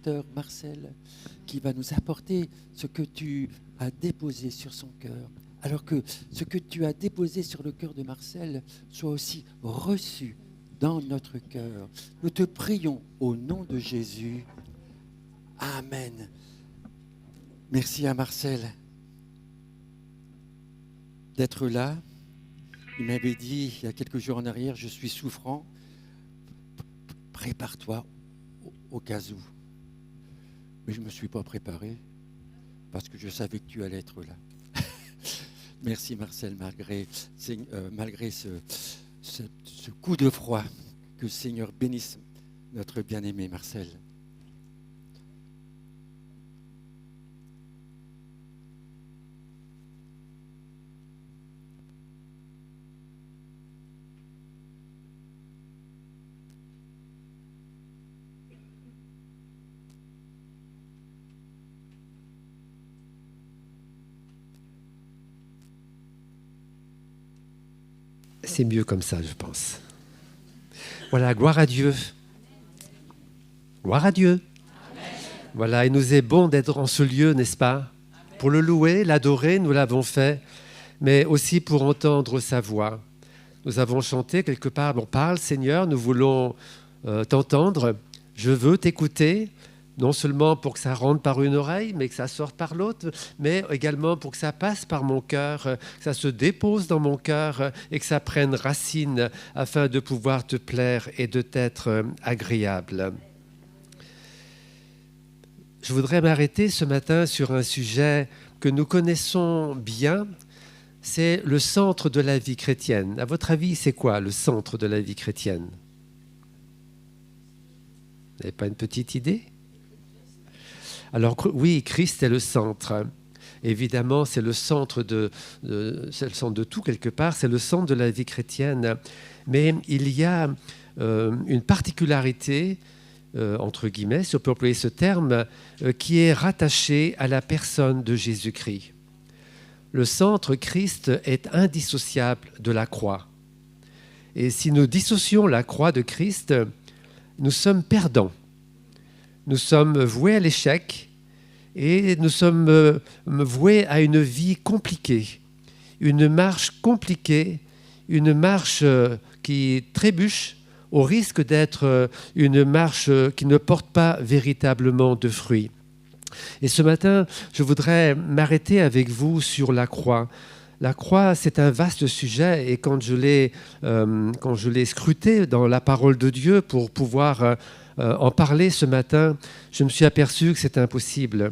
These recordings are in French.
pasteur Marcel qui va nous apporter ce que tu as déposé sur son cœur. Alors que ce que tu as déposé sur le cœur de Marcel soit aussi reçu dans notre cœur. Nous te prions au nom de Jésus. Amen. Merci à Marcel d'être là. Il m'avait dit il y a quelques jours en arrière, je suis souffrant. Prépare-toi au cas où. Mais je ne me suis pas préparé parce que je savais que tu allais être là. Merci Marcel, malgré ce coup de froid. Que le Seigneur bénisse notre bien-aimé Marcel. C'est mieux comme ça, je pense. Voilà, gloire à Dieu. Gloire à Dieu. Amen. Voilà, il nous est bon d'être en ce lieu, n'est-ce pas? Amen. Pour le louer, l'adorer, nous l'avons fait, mais aussi pour entendre sa voix. Nous avons chanté quelque part, bon, parle Seigneur, nous voulons t'entendre, je veux t'écouter, non seulement pour que ça rentre par une oreille, mais que ça sorte par l'autre, mais également pour que ça passe par mon cœur, que ça se dépose dans mon cœur et que ça prenne racine afin de pouvoir te plaire et de t'être agréable. Je voudrais m'arrêter ce matin sur un sujet que nous connaissons bien, c'est le centre de la vie chrétienne. À votre avis, c'est quoi le centre de la vie chrétienne? Vous n'avez pas une petite idée? Alors oui, Christ est le centre. Évidemment, c'est le centre c'est le centre de tout quelque part, c'est le centre de la vie chrétienne. Mais il y a une particularité, entre guillemets, si on peut employer ce terme, qui est rattachée à la personne de Jésus-Christ. Le centre, Christ, est indissociable de la croix. Et si nous dissocions la croix de Christ, nous sommes perdants. Nous sommes voués à l'échec et nous sommes voués à une vie compliquée, une marche compliquée, une marche qui trébuche au risque d'être une marche qui ne porte pas véritablement de fruits. Et ce matin, je voudrais m'arrêter avec vous sur la croix. La croix, c'est un vaste sujet et quand je l'ai scruté dans la parole de Dieu pour pouvoir en parler ce matin, je me suis aperçu que c'est impossible.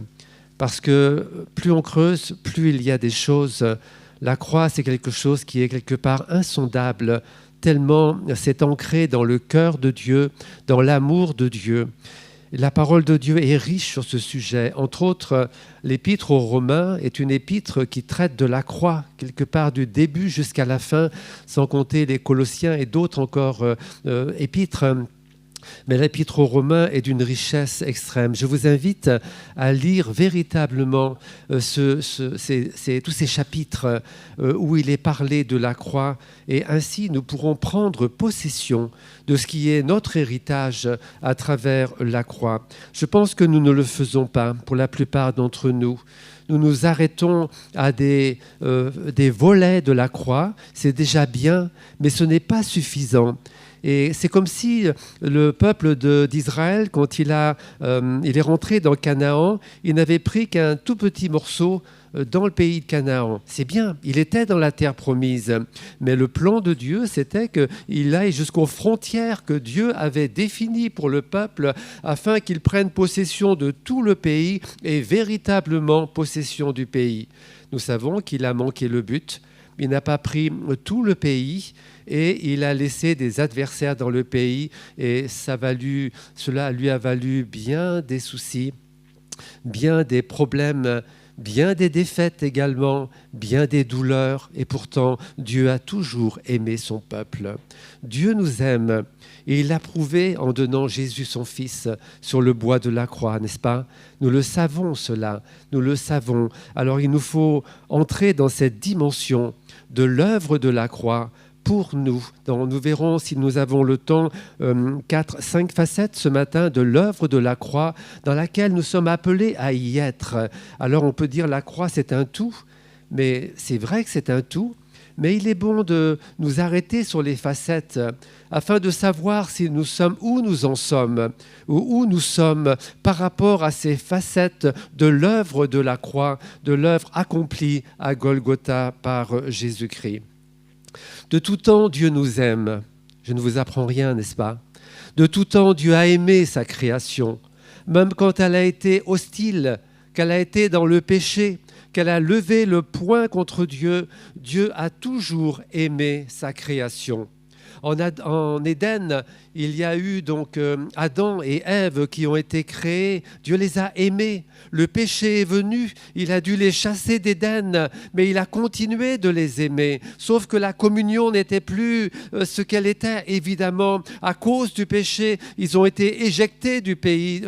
Parce que plus on creuse, plus il y a des choses. La croix, c'est quelque chose qui est quelque part insondable, tellement c'est ancré dans le cœur de Dieu, dans l'amour de Dieu. La parole de Dieu est riche sur ce sujet. Entre autres, l'épître aux Romains est une épître qui traite de la croix, quelque part du début jusqu'à la fin, sans compter les Colossiens et d'autres encore épîtres. Mais l'épître aux Romains est d'une richesse extrême. Je vous invite à lire véritablement tous ces chapitres où il est parlé de la croix et ainsi nous pourrons prendre possession de ce qui est notre héritage à travers la croix. Je pense que nous ne le faisons pas pour la plupart d'entre nous. Nous nous arrêtons à des volets de la croix, c'est déjà bien, mais ce n'est pas suffisant. Et c'est comme si le peuple d'Israël, quand il est rentré dans Canaan, il n'avait pris qu'un tout petit morceau dans le pays de Canaan. C'est bien, il était dans la terre promise. Mais le plan de Dieu, c'était qu'il aille jusqu'aux frontières que Dieu avait définies pour le peuple afin qu'il prenne possession de tout le pays et véritablement possession du pays. Nous savons qu'il a manqué le but. Il n'a pas pris tout le pays et il a laissé des adversaires dans le pays et cela lui a valu bien des soucis, bien des problèmes, bien des défaites également, bien des douleurs. Et pourtant, Dieu a toujours aimé son peuple. Dieu nous aime et il l'a prouvé en donnant Jésus son Fils sur le bois de la croix, n'est-ce pas? Nous le savons cela, nous le savons. Alors il nous faut entrer dans cette dimension de l'œuvre de la croix pour nous. Nous verrons, si nous avons le temps, 5 facettes ce matin de l'œuvre de la croix dans laquelle nous sommes appelés à y être. Alors on peut dire la croix c'est un tout, mais c'est vrai que c'est un tout, mais il est bon de nous arrêter sur les facettes afin de savoir si nous sommes où nous en sommes ou où nous sommes par rapport à ces facettes de l'œuvre de la croix, de l'œuvre accomplie à Golgotha par Jésus-Christ. De tout temps, Dieu nous aime. Je ne vous apprends rien, n'est-ce pas? De tout temps, Dieu a aimé sa création, même quand elle a été hostile, qu'elle a été dans le péché, qu'elle a levé le poing contre Dieu. Dieu a toujours aimé sa création. En Éden, il y a eu donc Adam et Ève qui ont été créés. Dieu les a aimés. Le péché est venu, il a dû les chasser d'Éden, mais il a continué de les aimer. Sauf que la communion n'était plus ce qu'elle était, évidemment. À cause du péché, ils ont été éjectés du pays,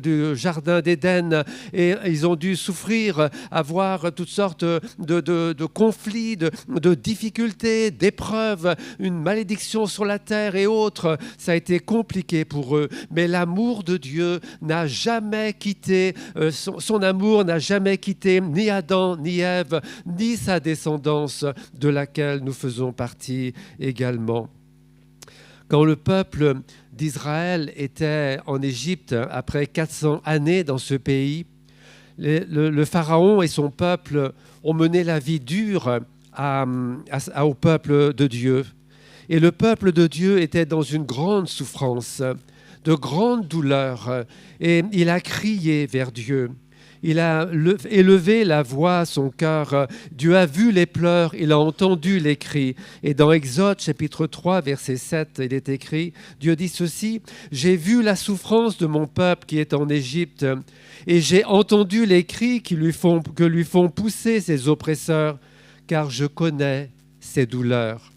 du jardin d'Éden, et ils ont dû souffrir, avoir toutes sortes de conflits, de difficultés, d'épreuves, une malédiction sur la terre et autres. Ça a été compliqué pour eux, mais l'amour de Dieu n'a jamais quitté, son amour n'a jamais quitté ni Adam, ni Ève, ni sa descendance de laquelle nous faisons partie également. Quand le peuple d'Israël était en Égypte, après 400 années dans ce pays, le Pharaon et son peuple ont mené la vie dure au peuple de Dieu. Et le peuple de Dieu était dans une grande souffrance, de grandes douleurs, et il a crié vers Dieu. Il a élevé la voix à son cœur. Dieu a vu les pleurs, il a entendu les cris. Et dans Exode, chapitre 3, verset 7, il est écrit, Dieu dit ceci, « J'ai vu la souffrance de mon peuple qui est en Égypte, et j'ai entendu les cris que lui font pousser ses oppresseurs, car je connais ses douleurs.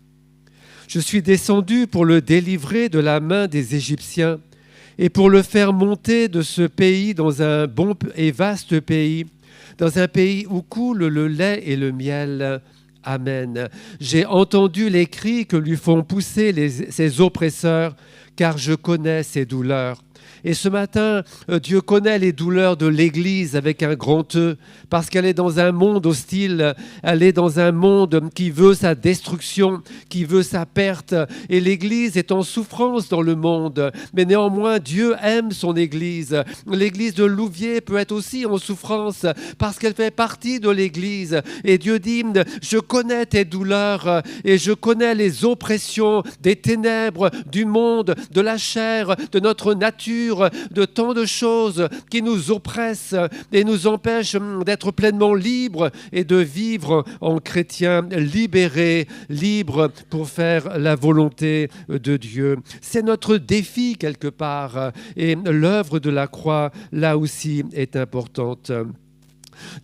Je suis descendu pour le délivrer de la main des Égyptiens et pour le faire monter de ce pays dans un bon et vaste pays, dans un pays où coule le lait et le miel. Amen. J'ai entendu les cris que lui font pousser ses oppresseurs, car je connais ses douleurs. » Et ce matin, Dieu connaît les douleurs de l'Église avec un grand E, parce qu'elle est dans un monde hostile, elle est dans un monde qui veut sa destruction, qui veut sa perte. Et l'Église est en souffrance dans le monde, mais néanmoins, Dieu aime son Église. L'Église de Louviers peut être aussi en souffrance, parce qu'elle fait partie de l'Église. Et Dieu dit, je connais tes douleurs, et je connais les oppressions des ténèbres, du monde, de la chair, de notre nature, de tant de choses qui nous oppressent et nous empêchent d'être pleinement libres et de vivre en chrétiens libérés, libres pour faire la volonté de Dieu. C'est notre défi quelque part, et l'œuvre de la croix, là aussi, est importante.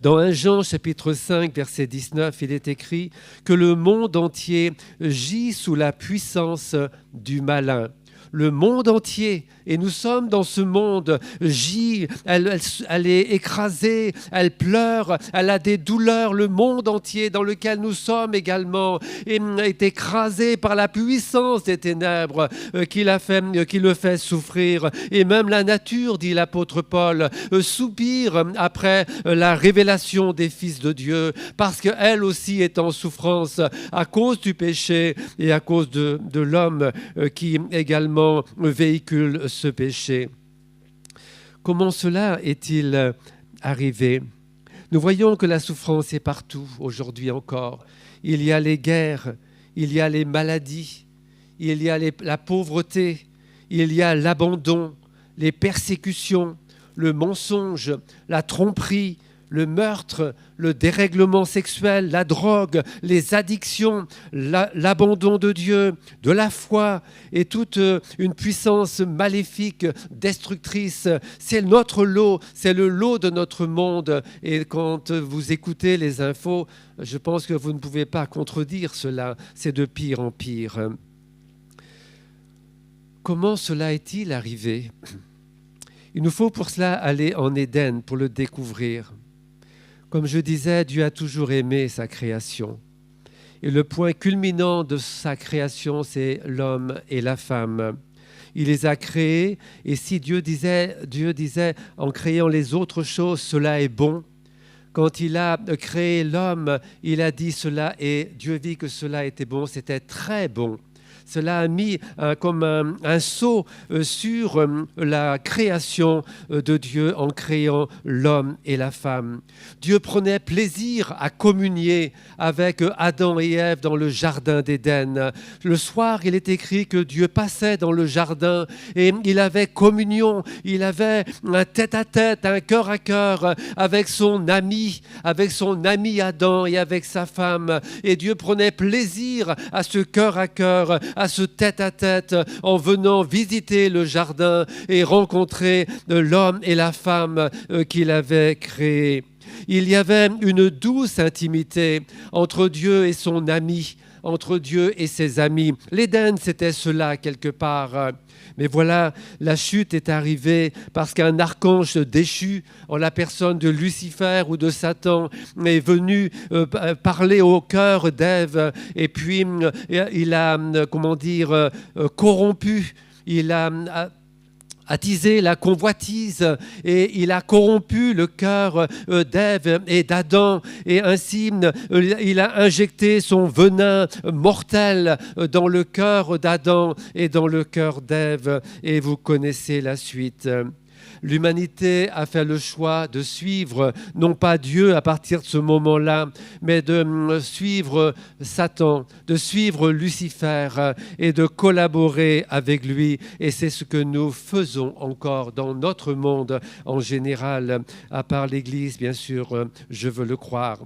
Dans 1 Jean chapitre 5 verset 19, il est écrit que le monde entier gît sous la puissance du malin. Le monde entier, et nous sommes dans ce monde, gît, elle est écrasée, elle pleure, elle a des douleurs, le monde entier dans lequel nous sommes également est écrasé par la puissance des ténèbres qui le fait souffrir. Et même la nature, dit l'apôtre Paul, soupire après la révélation des fils de Dieu, parce qu'elle aussi est en souffrance à cause du péché et à cause de l'homme qui également véhicule ce péché. Comment cela est-il arrivé? Nous voyons que la souffrance est partout aujourd'hui encore. Il y a les guerres, il y a les maladies, il y a la pauvreté, il y a l'abandon, les persécutions, le mensonge, la tromperie, le meurtre, le dérèglement sexuel, la drogue, les addictions, l'abandon de Dieu, de la foi et toute une puissance maléfique, destructrice. C'est notre lot, c'est le lot de notre monde. Et quand vous écoutez les infos, je pense que vous ne pouvez pas contredire cela. C'est de pire en pire. Comment cela est-il arrivé? Il nous faut pour cela aller en Éden pour le découvrir. Comme je disais, Dieu a toujours aimé sa création. Et le point culminant de sa création, c'est l'homme et la femme. Il les a créés, et si Dieu disait en créant les autres choses, cela est bon. Quand il a créé l'homme, il a dit cela, et Dieu vit que cela était bon, c'était très bon. Cela a mis comme un sceau sur la création de Dieu en créant l'homme et la femme. Dieu prenait plaisir à communier avec Adam et Ève dans le jardin d'Éden. Le soir, il est écrit que Dieu passait dans le jardin et il avait communion, il avait un tête-à-tête, un cœur à cœur avec son ami Adam et avec sa femme. Et Dieu prenait plaisir à ce cœur à cœur, à ce tête-à-tête en venant visiter le jardin et rencontrer l'homme et la femme qu'il avait créés. Il y avait une douce intimité entre Dieu et son ami, entre Dieu et ses amis. L'Éden, c'était cela quelque part. Mais voilà, la chute est arrivée parce qu'un archange déchu, en la personne de Lucifer ou de Satan, est venu parler au cœur d'Ève. Et puis, il a, corrompu, il a attisé la convoitise et il a corrompu le cœur d'Ève et d'Adam et ainsi il a injecté son venin mortel dans le cœur d'Adam et dans le cœur d'Ève et vous connaissez la suite. L'humanité a fait le choix de suivre, non pas Dieu à partir de ce moment-là, mais de suivre Satan, de suivre Lucifer et de collaborer avec lui. Et c'est ce que nous faisons encore dans notre monde en général, à part l'Église, bien sûr, je veux le croire.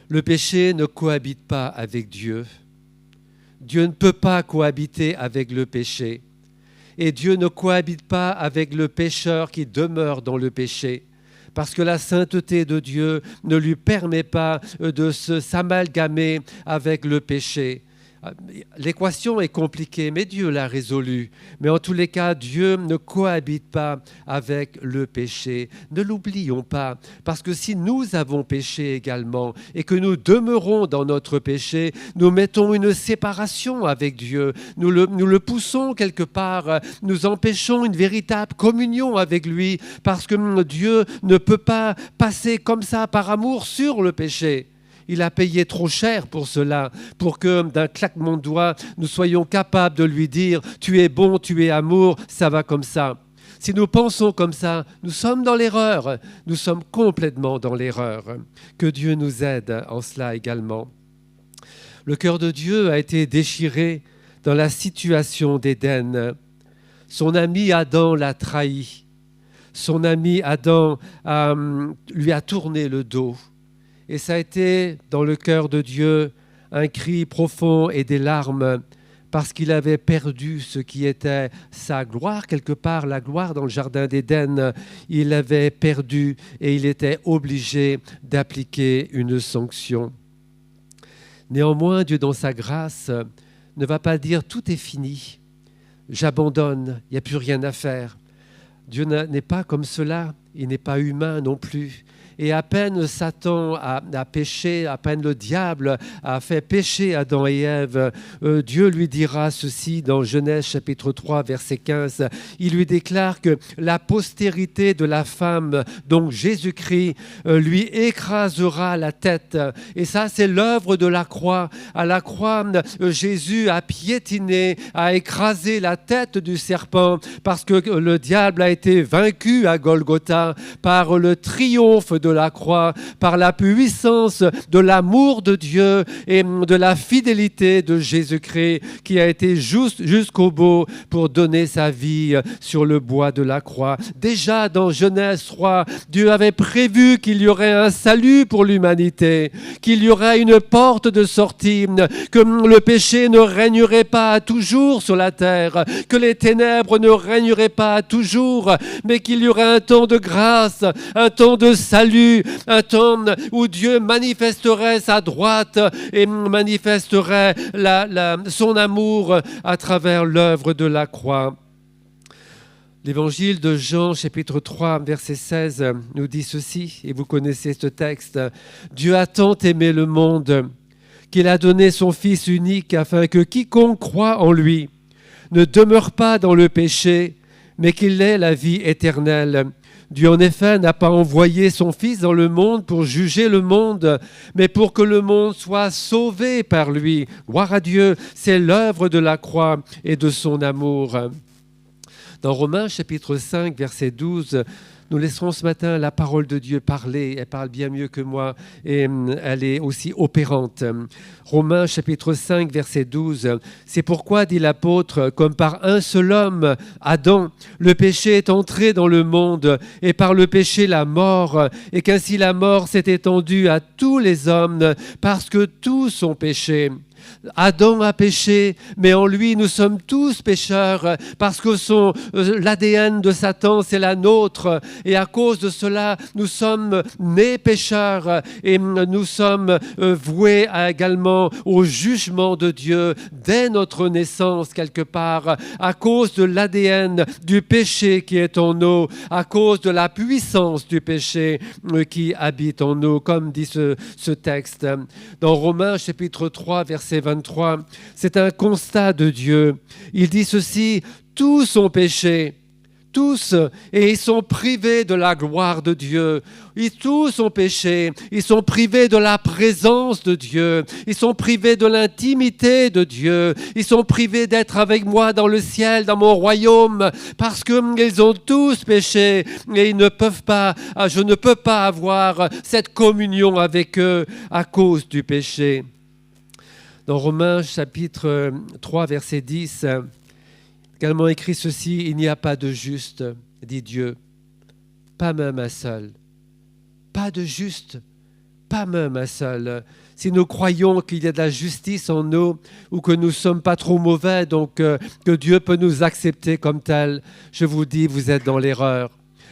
Le péché ne cohabite pas avec Dieu. Dieu ne peut pas cohabiter avec le péché. Et Dieu ne cohabite pas avec le pécheur qui demeure dans le péché, parce que la sainteté de Dieu ne lui permet pas de s'amalgamer avec le péché. L'équation est compliquée, mais Dieu l'a résolue. Mais en tous les cas, Dieu ne cohabite pas avec le péché. Ne l'oublions pas, parce que si nous avons péché également et que nous demeurons dans notre péché, nous mettons une séparation avec Dieu. Nous le poussons quelque part, nous empêchons une véritable communion avec lui, parce que Dieu ne peut pas passer comme ça par amour sur le péché. Il a payé trop cher pour cela, pour que d'un claquement de doigts, nous soyons capables de lui dire « Tu es bon, tu es amour, ça va comme ça ». Si nous pensons comme ça, nous sommes dans l'erreur, nous sommes complètement dans l'erreur. Que Dieu nous aide en cela également. Le cœur de Dieu a été déchiré dans la situation d'Éden. Son ami Adam l'a trahi. Son ami Adam lui a tourné le dos. Et ça a été, dans le cœur de Dieu, un cri profond et des larmes, parce qu'il avait perdu ce qui était sa gloire, quelque part, la gloire dans le jardin d'Éden. Il l'avait perdu et il était obligé d'appliquer une sanction. Néanmoins, Dieu, dans sa grâce, ne va pas dire « tout est fini, j'abandonne, il n'y a plus rien à faire ». Dieu n'est pas comme cela, il n'est pas humain non plus. Et à peine Satan a péché, à peine le diable a fait pécher Adam et Ève, Dieu lui dira ceci dans Genèse chapitre 3, verset 15. Il lui déclare que la postérité de la femme, donc Jésus-Christ, lui écrasera la tête. Et ça, c'est l'œuvre de la croix. À la croix, Jésus a piétiné, a écrasé la tête du serpent parce que le diable a été vaincu à Golgotha par le triomphe de la croix, par la puissance de l'amour de Dieu et de la fidélité de Jésus-Christ qui a été jusqu'au bout pour donner sa vie sur le bois de la croix. Déjà dans Genèse 3, Dieu avait prévu qu'il y aurait un salut pour l'humanité, qu'il y aurait une porte de sortie, que le péché ne régnerait pas toujours sur la terre, que les ténèbres ne régneraient pas toujours, mais qu'il y aurait un temps de grâce, un temps de salut, un temps où Dieu manifesterait sa droite et manifesterait son amour à travers l'œuvre de la croix. L'évangile de Jean, chapitre 3, verset 16, nous dit ceci, et vous connaissez ce texte. « Dieu a tant aimé le monde qu'il a donné son Fils unique afin que quiconque croit en lui ne demeure pas dans le péché, mais qu'il ait la vie éternelle. Dieu, en effet, n'a pas envoyé son Fils dans le monde pour juger le monde, mais pour que le monde soit sauvé par lui. Gloire à Dieu, c'est l'œuvre de la croix et de son amour. Dans Romains chapitre 5, verset 12, nous laisserons ce matin la parole de Dieu parler. Elle parle bien mieux que moi et elle est aussi opérante. Romains chapitre 5, verset 12. C'est pourquoi, dit l'apôtre, comme par un seul homme, Adam, le péché est entré dans le monde et par le péché la mort, et qu'ainsi la mort s'est étendue à tous les hommes parce que tous ont péché. Adam a péché, mais en lui nous sommes tous pécheurs parce que l'ADN de Satan c'est la nôtre et à cause de cela nous sommes nés pécheurs et nous sommes voués également au jugement de Dieu dès notre naissance quelque part à cause de l'ADN du péché qui est en nous, à cause de la puissance du péché qui habite en nous, comme dit ce texte. Dans Romains chapitre 3 verset 23, c'est un constat de Dieu. Il dit ceci, tous ont péché, tous, et ils sont privés de la gloire de Dieu. Tous ont péché, ils sont privés de la présence de Dieu, ils sont privés de l'intimité de Dieu, ils sont privés d'être avec moi dans le ciel, dans mon royaume, parce qu'ils ont tous péché et ils ne peuvent pas, je ne peux pas avoir cette communion avec eux à cause du péché. Dans Romains chapitre 3 verset 10, également écrit ceci, il n'y a pas de juste, dit Dieu, pas même un seul. Pas de juste, pas même un seul. Si nous croyons qu'il y a de la justice en nous ou que nous ne sommes pas trop mauvais, donc que Dieu peut nous accepter comme tel, je vous dis, vous êtes dans l'erreur.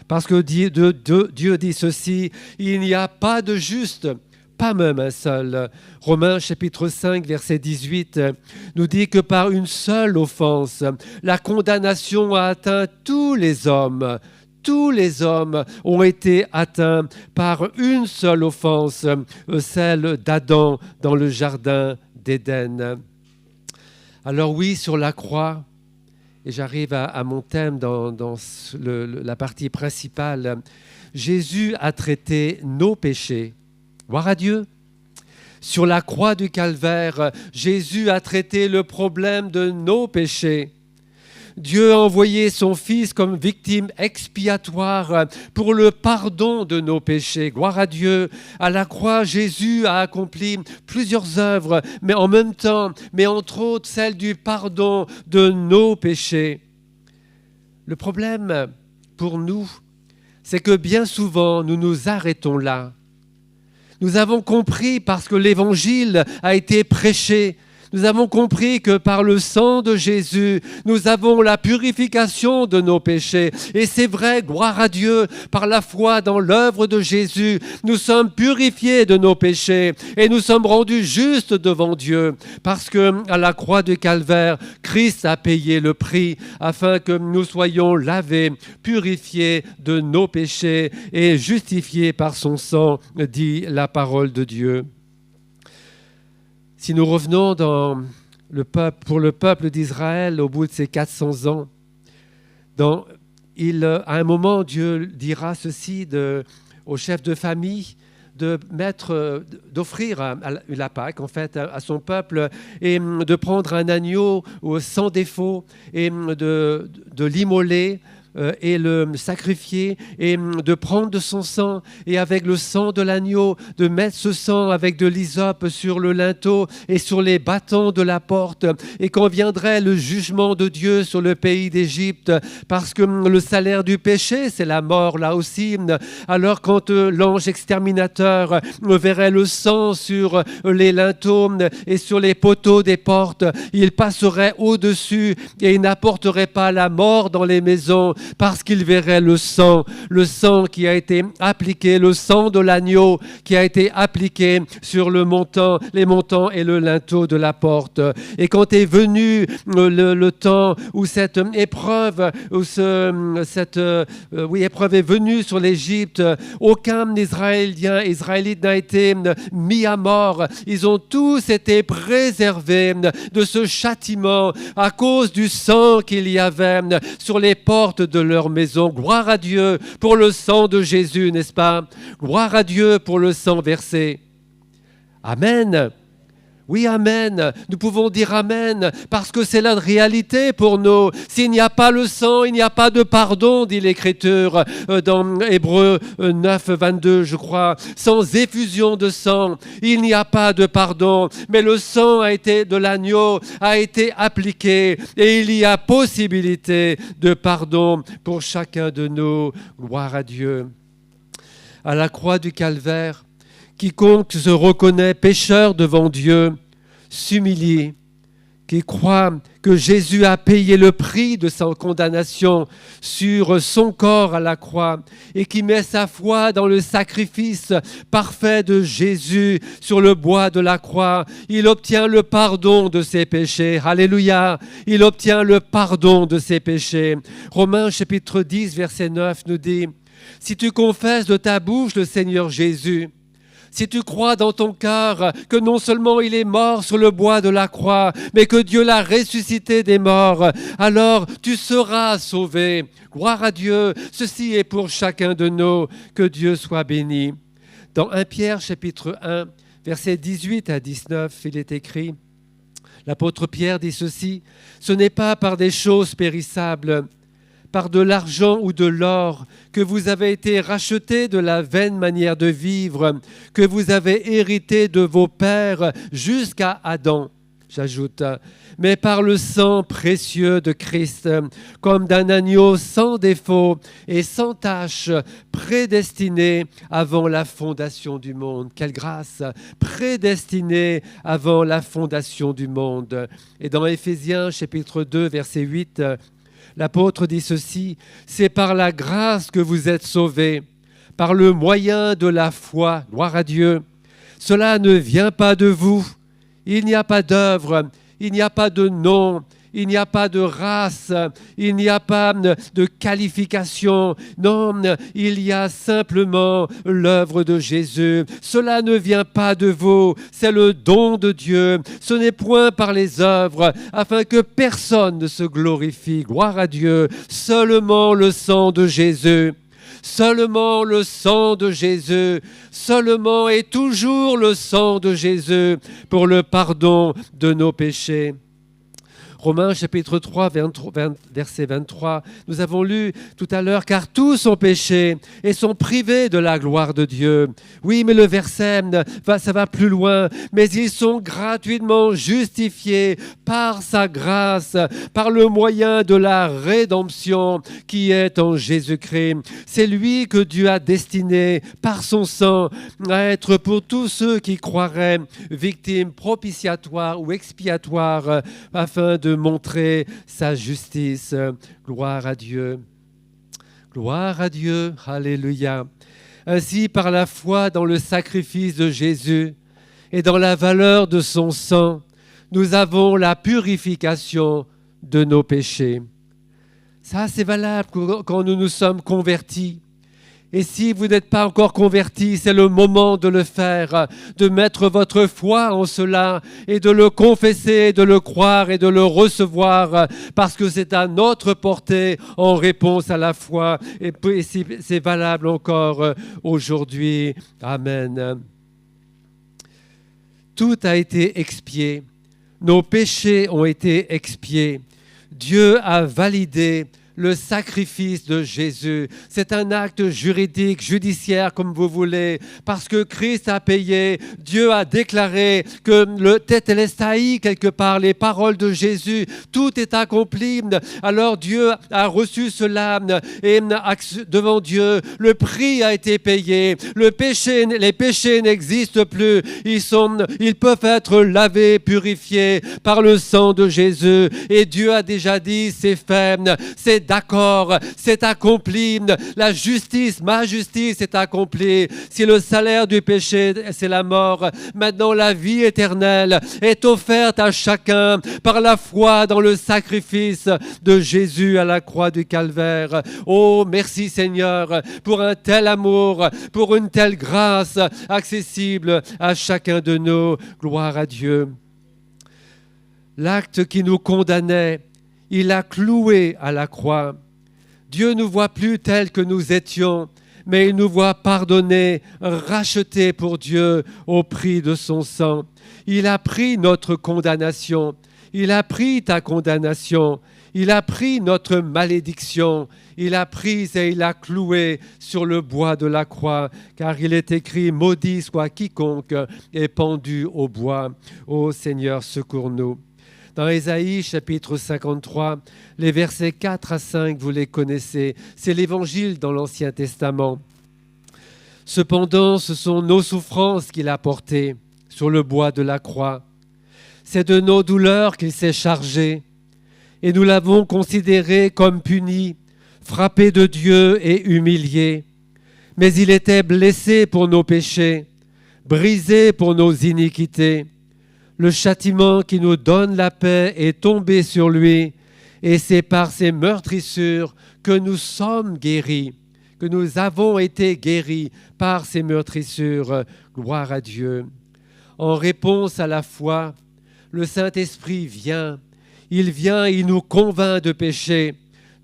Parce que Dieu dit ceci, il n'y a pas de juste, pas même un seul. Romains chapitre 5 verset 18 nous dit que par une seule offense, la condamnation a atteint tous les hommes. Tous les hommes ont été atteints par une seule offense, celle d'Adam dans le jardin d'Éden. Alors oui, sur la croix, et j'arrive à mon thème dans la partie principale, Jésus a traité nos péchés. Gloire à Dieu. Sur la croix du Calvaire, Jésus a traité le problème de nos péchés. Dieu a envoyé son Fils comme victime expiatoire pour le pardon de nos péchés. Gloire à Dieu. À la croix, Jésus a accompli plusieurs œuvres, mais en même temps, mais entre autres celle du pardon de nos péchés. Le problème pour nous, c'est que bien souvent, nous nous arrêtons là. Nous avons compris parce que l'Évangile a été prêché. Nous avons compris que par le sang de Jésus, nous avons la purification de nos péchés. Et c'est vrai, gloire à Dieu, par la foi dans l'œuvre de Jésus, nous sommes purifiés de nos péchés et nous sommes rendus justes devant Dieu. Parce qu'à la croix du Calvaire, Christ a payé le prix afin que nous soyons lavés, purifiés de nos péchés et justifiés par son sang, dit la parole de Dieu. Si nous revenons pour le peuple d'Israël au bout de ces 400 ans, à un moment, Dieu dira ceci au chef de famille, d'offrir la Pâque en fait à son peuple et de prendre un agneau sans défaut et de l'immoler et le sacrifier et de prendre de son sang et avec le sang de l'agneau de mettre ce sang avec de l'hysope sur le linteau et sur les battants de la porte et quand viendrait le jugement de Dieu sur le pays d'Égypte parce que le salaire du péché c'est la mort là aussi. Alors quand l'ange exterminateur verrait le sang sur les linteaux et sur les poteaux des portes, il passerait au-dessus et il n'apporterait pas la mort dans les maisons parce qu'ils verraient le sang qui a été appliqué, le sang de l'agneau qui a été appliqué sur les montants et le linteau de la porte. Et quand est venu le temps où cette épreuve, épreuve est venue sur l'Égypte, aucun Israélite n'a été mis à mort. Ils ont tous été préservés de ce châtiment à cause du sang qu'il y avait sur les portes de leur maison. Gloire à Dieu pour le sang de Jésus, n'est-ce pas? Gloire à Dieu pour le sang versé. Amen. Oui, amen. Nous pouvons dire amen parce que c'est la réalité pour nous. S'il n'y a pas le sang, il n'y a pas de pardon, dit l'Écriture dans Hébreux 9, 22, je crois. Sans effusion de sang, il n'y a pas de pardon. Mais le sang de l'agneau a été appliqué et il y a possibilité de pardon pour chacun de nous. Gloire à Dieu. À la croix du Calvaire, quiconque se reconnaît pécheur devant Dieu, s'humilie, qui croit que Jésus a payé le prix de sa condamnation sur son corps à la croix et qui met sa foi dans le sacrifice parfait de Jésus sur le bois de la croix, il obtient le pardon de ses péchés. Alléluia! Il obtient le pardon de ses péchés. Romains chapitre 10, verset 9 nous dit « Si tu confesses de ta bouche le Seigneur Jésus, si tu crois dans ton cœur que non seulement il est mort sur le bois de la croix, mais que Dieu l'a ressuscité des morts, alors tu seras sauvé. » Gloire à Dieu, ceci est pour chacun de nous, que Dieu soit béni. Dans 1 Pierre chapitre 1, versets 18 à 19, il est écrit, l'apôtre Pierre dit ceci, « Ce n'est pas par des choses périssables, par de l'argent ou de l'or, que vous avez été rachetés de la vaine manière de vivre, que vous avez hérité de vos pères jusqu'à Adam. » J'ajoute, mais par le sang précieux de Christ, comme d'un agneau sans défaut et sans tache, prédestiné avant la fondation du monde. Quelle grâce! Prédestiné avant la fondation du monde. Et dans Éphésiens chapitre 2, verset 8, l'apôtre dit ceci, « C'est par la grâce que vous êtes sauvés, par le moyen de la foi. » Gloire à Dieu. Cela ne vient pas de vous. Il n'y a pas d'œuvre, il n'y a pas de nom, il n'y a pas de race, il n'y a pas de qualification. Non, il y a simplement l'œuvre de Jésus. Cela ne vient pas de vous, c'est le don de Dieu. Ce n'est point par les œuvres, afin que personne ne se glorifie. Gloire à Dieu, seulement le sang de Jésus. Seulement le sang de Jésus, seulement et toujours le sang de Jésus pour le pardon de nos péchés. Romains chapitre 3, verset 23, nous avons lu tout à l'heure, « Car tous ont péché et sont privés de la gloire de Dieu. » Oui, mais le verset, ça va plus loin. « Mais ils sont gratuitement justifiés par sa grâce, par le moyen de la rédemption qui est en Jésus-Christ. » C'est lui que Dieu a destiné par son sang à être pour tous ceux qui croiraient victimes propitiatoires ou expiatoires afin de montrer sa justice. Gloire à Dieu. Gloire à Dieu. Alléluia. Ainsi, par la foi dans le sacrifice de Jésus et dans la valeur de son sang, nous avons la purification de nos péchés. Ça, c'est valable quand nous nous sommes convertis. Et si vous n'êtes pas encore converti, c'est le moment de le faire, de mettre votre foi en cela et de le confesser, de le croire et de le recevoir parce que c'est à notre portée en réponse à la foi et c'est valable encore aujourd'hui. Amen. Tout a été expié. Nos péchés ont été expiés. Dieu a validé le sacrifice de Jésus. C'est un acte juridique, judiciaire, comme vous voulez, parce que Christ a payé. Dieu a déclaré que le tételestai, quelque part, les paroles de Jésus, tout est accompli. Alors Dieu a reçu cela et devant Dieu, le prix a été payé. Les péchés n'existent plus. Ils peuvent être lavés, purifiés par le sang de Jésus. Et Dieu a déjà dit, c'est fait, c'est est d'accord, c'est accompli. La justice, ma justice est accomplie. Si le salaire du péché, c'est la mort, maintenant la vie éternelle est offerte à chacun par la foi dans le sacrifice de Jésus à la croix du Calvaire. Oh, merci Seigneur pour un tel amour, pour une telle grâce accessible à chacun de nous. Gloire à Dieu. L'acte qui nous condamnait, il l'a cloué à la croix. Dieu ne nous voit plus tels que nous étions, mais il nous voit pardonnés, rachetés pour Dieu au prix de son sang. Il a pris notre condamnation, il a pris ta condamnation, il a pris notre malédiction, il a pris et il a cloué sur le bois de la croix, car il est écrit « Maudit soit quiconque est pendu au bois ». Ô Seigneur, secours-nous. Dans Ésaïe, chapitre 53, les versets 4 à 5, vous les connaissez. C'est l'Évangile dans l'Ancien Testament. « Cependant, ce sont nos souffrances qu'il a portées sur le bois de la croix. C'est de nos douleurs qu'il s'est chargé, et nous l'avons considéré comme puni, frappé de Dieu et humilié. Mais il était blessé pour nos péchés, brisé pour nos iniquités. Le châtiment qui nous donne la paix est tombé sur lui, et c'est par ses meurtrissures que nous sommes guéris, que nous avons été guéris par ses meurtrissures. Gloire à Dieu. En réponse à la foi, le Saint-Esprit vient. Il vient, il nous convainc de péché,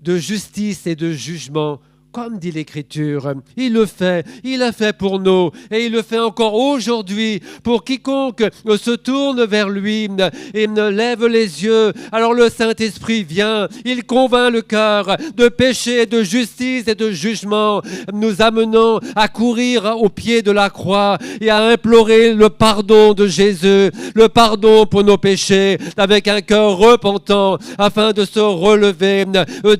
de justice et de jugement. Comme dit l'Écriture, il le fait, il l'a fait pour nous et il le fait encore aujourd'hui pour quiconque se tourne vers lui et lève les yeux. Alors le Saint-Esprit vient, il convainc le cœur de péché, de justice et de jugement, nous amenant à courir au pied de la croix et à implorer le pardon de Jésus, le pardon pour nos péchés avec un cœur repentant afin de se relever,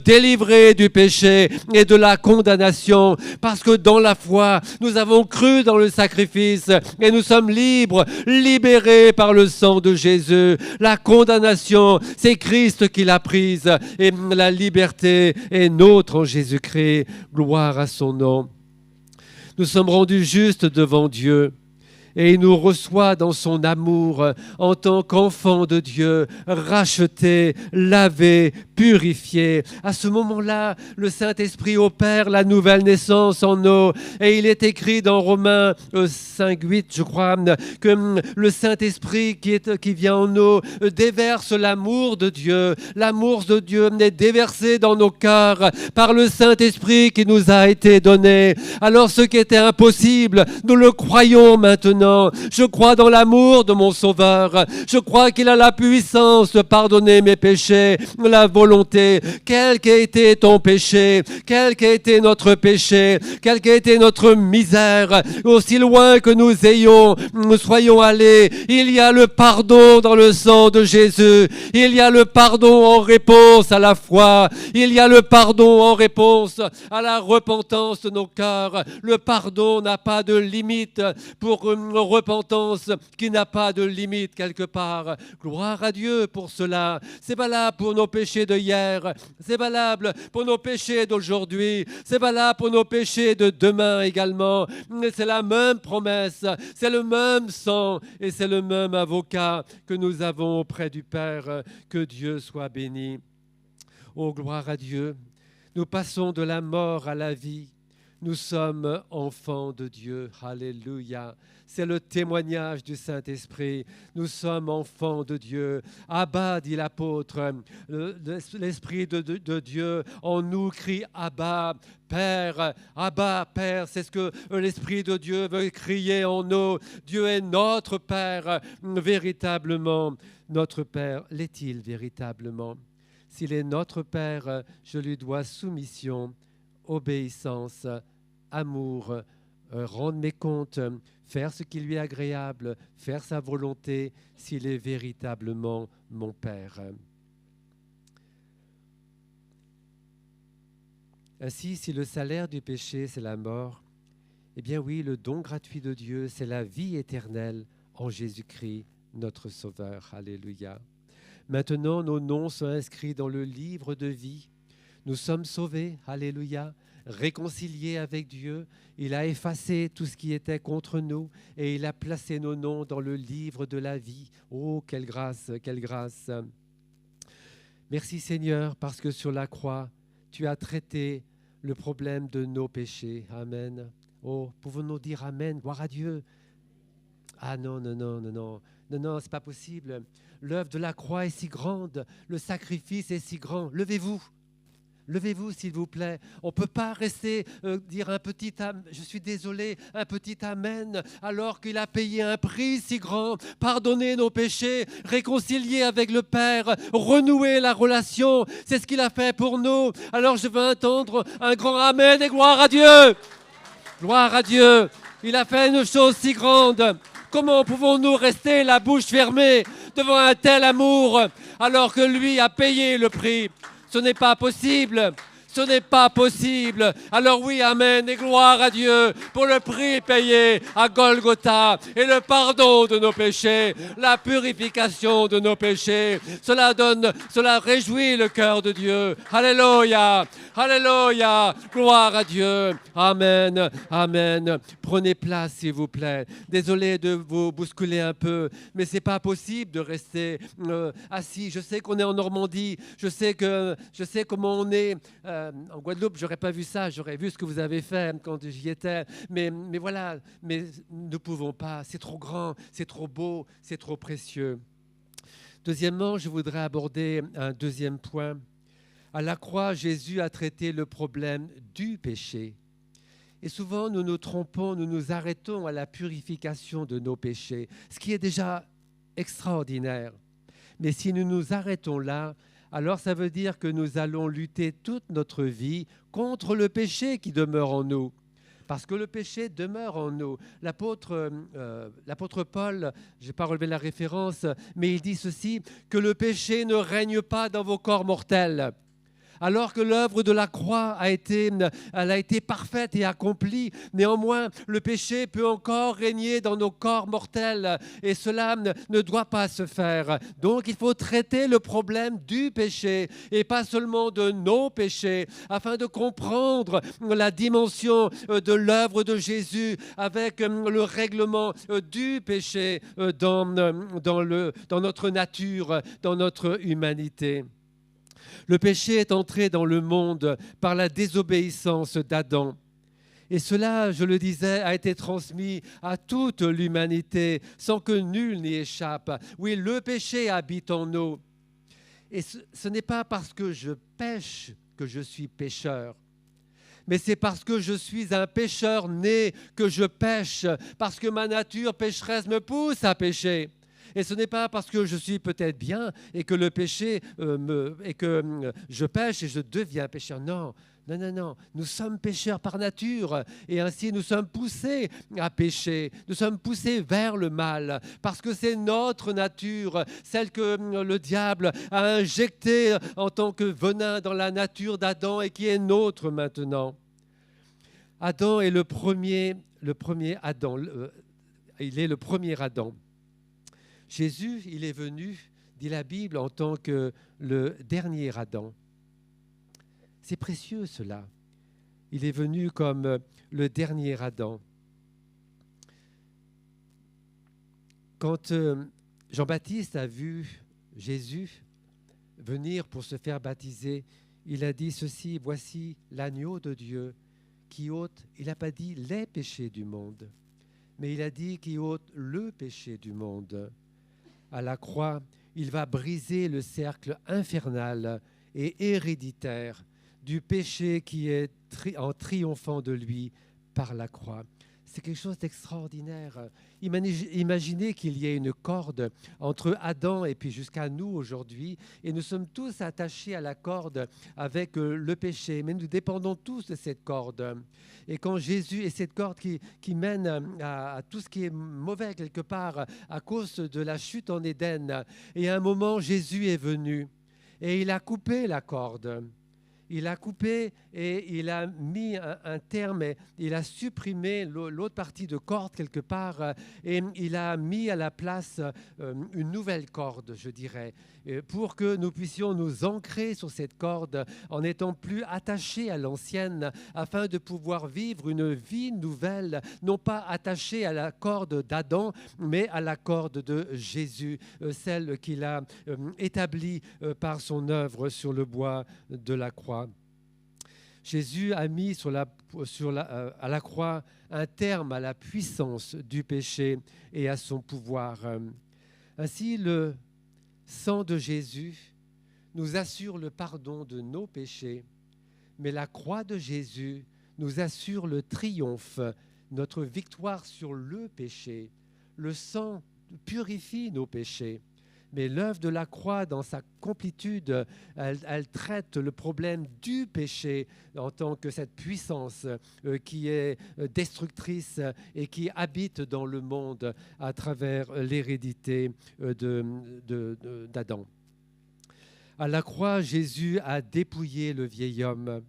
délivré du péché et de la condamnation, parce que dans la foi, nous avons cru dans le sacrifice et nous sommes libres, libérés par le sang de Jésus. La condamnation, c'est Christ qui l'a prise et la liberté est nôtre en Jésus-Christ. Gloire à son nom. Nous sommes rendus justes devant Dieu. Et il nous reçoit dans son amour en tant qu'enfants de Dieu, rachetés, lavés, purifiés. À ce moment-là, le Saint-Esprit opère la nouvelle naissance en nous. Et il est écrit dans Romains 5, 8, je crois, que le Saint-Esprit qui vient en nous déverse l'amour de Dieu. L'amour de Dieu est déversé dans nos cœurs par le Saint-Esprit qui nous a été donné. Alors ce qui était impossible, nous le croyons maintenant. Je crois dans l'amour de mon Sauveur. Je crois qu'il a la puissance de pardonner mes péchés, la volonté. Quel qu'ait été ton péché, quel qu'ait été notre péché, quelle qu'ait été notre misère, aussi loin que nous soyons allés, il y a le pardon dans le sang de Jésus. Il y a le pardon en réponse à la foi. Il y a le pardon en réponse à la repentance de nos cœurs. Le pardon n'a pas de limite pour une repentance qui n'a pas de limite quelque part. Gloire à Dieu pour cela. C'est valable pour nos péchés de hier. C'est valable pour nos péchés d'aujourd'hui. C'est valable pour nos péchés de demain également. C'est la même promesse. C'est le même sang et c'est le même avocat que nous avons auprès du Père. Que Dieu soit béni. Oh, gloire à Dieu. Nous passons de la mort à la vie. Nous sommes enfants de Dieu. Alléluia. C'est le témoignage du Saint-Esprit. Nous sommes enfants de Dieu. Abba, dit l'apôtre. L'Esprit de Dieu en nous crie Abba, Père. Abba, Père. C'est ce que l'Esprit de Dieu veut crier en nous. Dieu est notre Père, véritablement. Notre Père, l'est-il véritablement? S'il est notre Père, je lui dois soumission, obéissance, amour, rendre mes comptes, faire ce qui lui est agréable, faire sa volonté, s'il est véritablement mon Père. Ainsi, si le salaire du péché, c'est la mort, eh bien oui, le don gratuit de Dieu, c'est la vie éternelle en Jésus-Christ, notre Sauveur. Alléluia. Maintenant, nos noms sont inscrits dans le livre de vie. Nous sommes sauvés, alléluia, réconciliés avec Dieu. Il a effacé tout ce qui était contre nous et il a placé nos noms dans le livre de la vie. Oh, quelle grâce, quelle grâce. Merci Seigneur, parce que sur la croix, tu as traité le problème de nos péchés. Amen. Oh, pouvons-nous dire Amen, gloire à Dieu. Ah non, non, non, non, non, non, non, c'est pas possible. L'œuvre de la croix est si grande, le sacrifice est si grand. Levez-vous. Levez-vous, s'il vous plaît. On ne peut pas rester, dire un petit je suis désolé, un petit amen, alors qu'il a payé un prix si grand. Pardonner nos péchés, réconcilier avec le Père, renouer la relation. C'est ce qu'il a fait pour nous. Alors je veux entendre un grand amen et gloire à Dieu. Gloire à Dieu. Il a fait une chose si grande. Comment pouvons-nous rester la bouche fermée devant un tel amour alors que lui a payé le prix? Ce n'est pas possible. Ce n'est pas possible. Alors oui, amen et gloire à Dieu pour le prix payé à Golgotha et le pardon de nos péchés, la purification de nos péchés. Cela réjouit le cœur de Dieu. Alléluia, alléluia, gloire à Dieu. Amen, amen. Prenez place s'il vous plaît. Désolé de vous bousculer un peu, mais c'est pas possible de rester assis. Je sais qu'on est en Normandie, je sais comment on est. En Guadeloupe, j'aurais pas vu ça, j'aurais vu ce que vous avez fait quand j'y étais. Mais voilà, mais nous ne pouvons pas. C'est trop grand, c'est trop beau, c'est trop précieux. Deuxièmement, je voudrais aborder un deuxième point. À la croix, Jésus a traité le problème du péché. Et souvent, nous nous trompons, nous nous arrêtons à la purification de nos péchés, ce qui est déjà extraordinaire. Mais si nous nous arrêtons là, alors ça veut dire que nous allons lutter toute notre vie contre le péché qui demeure en nous. Parce que le péché demeure en nous. L'apôtre Paul, je n'ai pas relevé la référence, mais il dit ceci, que le péché ne règne pas dans vos corps mortels. Alors que l'œuvre de la croix a été parfaite et accomplie, néanmoins, le péché peut encore régner dans nos corps mortels et cela ne doit pas se faire. Donc, il faut traiter le problème du péché et pas seulement de nos péchés, afin de comprendre la dimension de l'œuvre de Jésus avec le règlement du péché dans notre nature, dans notre humanité. Le péché est entré dans le monde par la désobéissance d'Adam. Et cela, je le disais, a été transmis à toute l'humanité sans que nul n'y échappe. Oui, le péché habite en nous. Et ce n'est pas parce que je pêche que je suis pécheur. Mais c'est parce que je suis un pécheur né que je pêche, parce que ma nature pécheresse me pousse à pécher. Et ce n'est pas parce que je suis peut-être bien et que le péché et que je pêche et je deviens pécheur. Non, non, non, non. Nous sommes pécheurs par nature et ainsi nous sommes poussés à pécher. Nous sommes poussés vers le mal parce que c'est notre nature, celle que le diable a injectée en tant que venin dans la nature d'Adam et qui est nôtre maintenant. Adam est le premier Adam. Il est le premier Adam. Jésus, il est venu, dit la Bible, en tant que le dernier Adam. C'est précieux cela. Il est venu comme le dernier Adam. Quand Jean-Baptiste a vu Jésus venir pour se faire baptiser, il a dit ceci, voici l'agneau de Dieu qui ôte, il n'a pas dit les péchés du monde, mais il a dit qui ôte le péché du monde. À la croix, il va briser le cercle infernal et héréditaire du péché qui est en triomphant de lui par la croix. C'est quelque chose d'extraordinaire. Imaginez qu'il y ait une corde entre Adam et puis jusqu'à nous aujourd'hui, et nous sommes tous attachés à la corde avec le péché, mais nous dépendons tous de cette corde. Et quand Jésus, et cette corde qui mène à tout ce qui est mauvais quelque part à cause de la chute en Éden, et à un moment, Jésus est venu et il a coupé la corde. il a coupé et il a mis un terme, et il a supprimé l'autre partie de corde quelque part, et il a mis à la place une nouvelle corde, je dirais, pour que nous puissions nous ancrer sur cette corde en n'étant plus attachés à l'ancienne, afin de pouvoir vivre une vie nouvelle, non pas attachés à la corde d'Adam, mais à la corde de Jésus, celle qu'il a établie par son œuvre sur le bois de la croix. Jésus a mis à la croix un terme à la puissance du péché et à son pouvoir. Ainsi, le sang de Jésus nous assure le pardon de nos péchés, mais la croix de Jésus nous assure le triomphe, notre victoire sur le péché. Le sang purifie nos péchés. Mais l'œuvre de la croix, dans sa complétude, elle traite le problème du péché en tant que cette puissance qui est destructrice et qui habite dans le monde à travers l'hérédité d'Adam. À la croix, Jésus a dépouillé le vieil homme